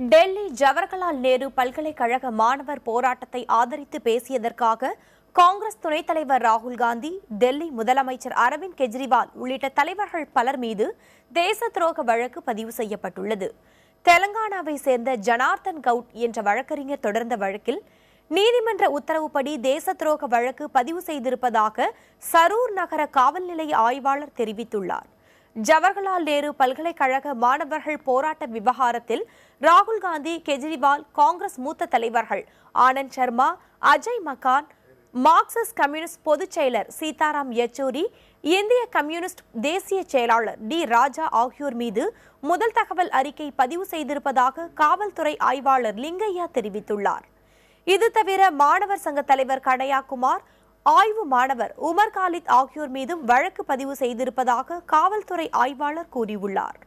டெல்லி ஜவஹர்லால் நேரு பல்கலைக்கழக மாணவர் போராட்டத்தை ஆதரித்து பேசியதற்காக காங்கிரஸ் துணைத் தலைவர் ராகுல் காந்தி, டெல்லி முதலமைச்சர் அரவிந்த் கெஜ்ரிவால் உள்ளிட்ட தலைவர்கள் பலர் மீது தேச துரோக வழக்கு பதிவு செய்யப்பட்டுள்ளது. தெலங்கானாவை சேர்ந்த ஜனார்தன் கவுட் என்ற வழக்கறிஞர் தொடர்ந்த வழக்கில் நீதிமன்ற உத்தரவுப்படி தேச துரோக வழக்கு பதிவு செய்திருப்பதாக சரூர் நகர காவல் நிலைய ஆய்வாளர் தெரிவித்துள்ளார். ஜவஹர்லால் நேரு பல்கலைக்கழக மாணவர்கள் போராட்ட விவகாரத்தில் ராகுல் காந்தி, கெஜ்ரிவால், காங்கிரஸ் மூத்த தலைவர்கள் ஆனந்த் சர்மா, அஜய் மக்கான், மார்க்சிஸ்ட் கம்யூனிஸ்ட் பொதுச் செயலர் சீதாராம் யெச்சூரி, இந்திய கம்யூனிஸ்ட் தேசிய செயலாளர் டி ராஜா ஆகியோர் மீது முதல் தகவல் அறிக்கை பதிவு செய்திருப்பதாக காவல்துறை ஆய்வாளர் லிங்கையா தெரிவித்துள்ளார். இது தவிர மாணவர் சங்க தலைவர் கனையாகுமார், ஆய்வு மாணவர் உமர் காலித் ஆகியோர் மீதும் வழக்கு பதிவு செய்திருப்பதாக காவல்துறை ஆய்வாளர் கூறியுள்ளார்.